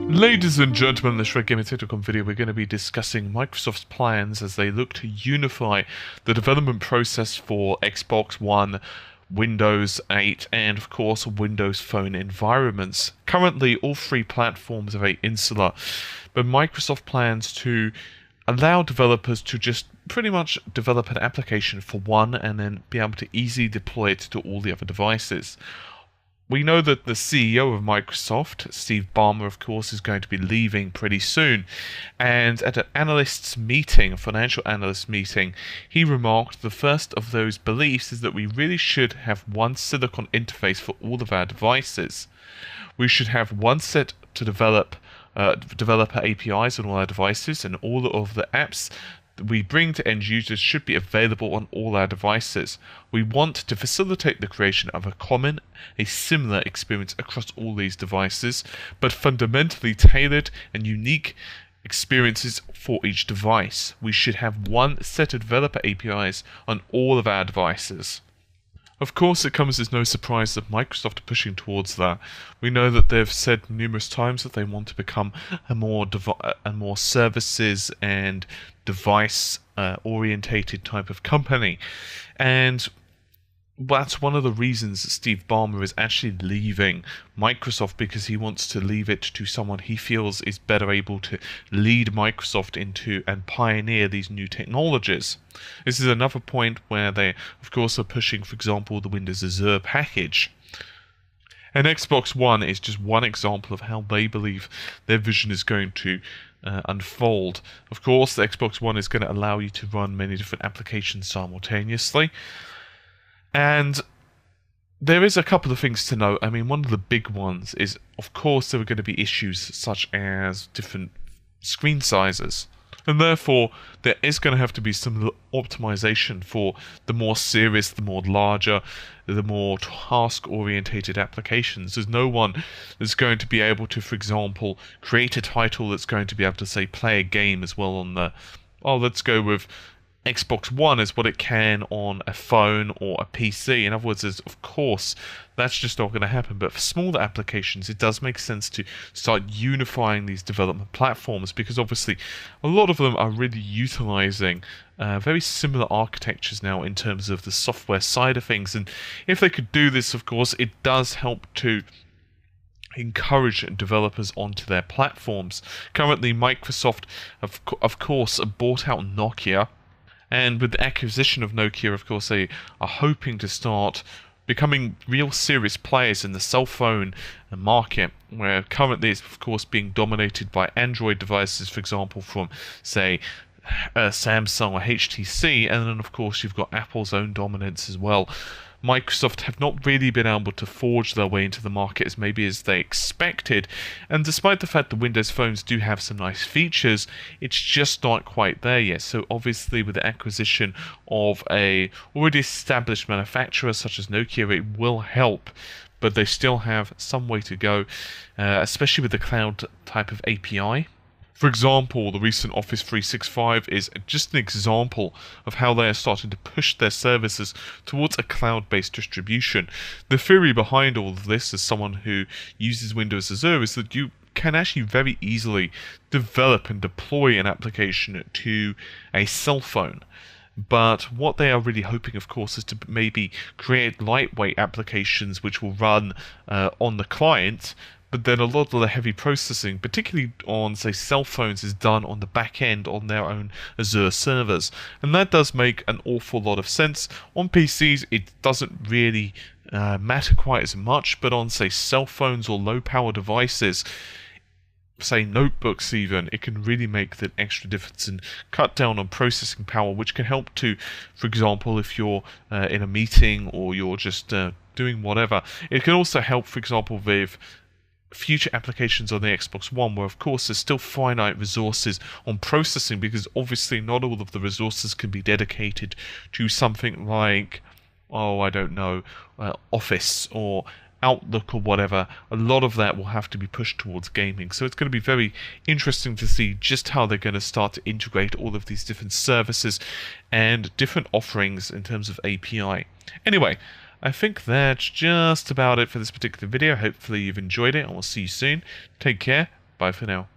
Ladies and gentlemen, in this Red Gaming Technicom video, we're going to be discussing Microsoft's plans as they look to unify the development process for Xbox One, Windows 8, and of course Windows Phone environments. Currently, all three platforms are very insular, but Microsoft plans to allow developers to just pretty much develop an application for one and then be able to easily deploy it to all the other devices. We know that the CEO of Microsoft, Steve Ballmer, of course, is going to be leaving pretty soon. And at an analysts meeting, a financial analyst meeting, he remarked the first of those beliefs is that we really should have one silicon interface for all of our devices. We should have one set to developer APIs on all our devices, and all of the apps we bring to end users should be available on all our devices. We want to facilitate the creation of a similar experience across all these devices, but fundamentally tailored and unique experiences for each device. We should have one set of developer APIs on all of our devices. Of course, it comes as no surprise that Microsoft are pushing towards that. We know that they've said numerous times that they want to become a more services and device orientated type of company, and that's one of the reasons that Steve Ballmer is actually leaving Microsoft, because he wants to leave it to someone he feels is better able to lead Microsoft into and pioneer these new technologies. This is another point where they, of course, are pushing, for example, the Windows Azure package. And Xbox One is just one example of how they believe their vision is going to unfold. Of course, the Xbox One is going to allow you to run many different applications simultaneously. And there is a couple of things to note. I mean, one of the big ones is, of course, there are going to be issues such as different screen sizes. And therefore, there is going to have to be some optimization for the more serious, the more larger, the more task-orientated applications. There's no one that's going to be able to, for example, create a title that's going to be able to, say, play a game as well on the... Oh, let's go with Xbox One as what it can on a phone or a PC. In other words, of course, that's just not going to happen. But for smaller applications, it does make sense to start unifying these development platforms, because obviously a lot of them are really utilizing very similar architectures now in terms of the software side of things. And if they could do this, of course, it does help to encourage developers onto their platforms. Currently, Microsoft, of course, bought out Nokia. And with the acquisition of Nokia, of course, they are hoping to start becoming real serious players in the cell phone market, where currently it's, of course, being dominated by Android devices, for example, from, say, Samsung or HTC, and then, of course, you've got Apple's own dominance as well. Microsoft have not really been able to forge their way into the market as maybe as they expected, and despite the fact that Windows phones do have some nice features, it's just not quite there yet. So obviously with the acquisition of a already established manufacturer such as Nokia, it will help, but they still have some way to go, especially with the cloud type of API. For example, the recent Office 365 is just an example of how they are starting to push their services towards a cloud-based distribution. The theory behind all of this, as someone who uses Windows Azure, is that you can actually very easily develop and deploy an application to a cell phone. But what they are really hoping, of course, is to maybe create lightweight applications which will run on the client, but then a lot of the heavy processing, particularly on, say, cell phones, is done on the back end on their own Azure servers. And that does make an awful lot of sense. On PCs, it doesn't really matter quite as much, but on, say, cell phones or low-power devices, say notebooks even, it can really make that extra difference and cut down on processing power, which can help to, for example, if you're in a meeting or you're just doing whatever. It can also help, for example, with future applications on the Xbox One, where of course there's still finite resources on processing, because obviously not all of the resources can be dedicated to something like, oh, I don't know, Office or Outlook or whatever. A lot of that will have to be pushed towards gaming. So it's going to be very interesting to see just how they're going to start to integrate all of these different services and different offerings in terms of API. Anyway, I think that's just about it for this particular video. Hopefully you've enjoyed it, and we'll see you soon. Take care. Bye for now.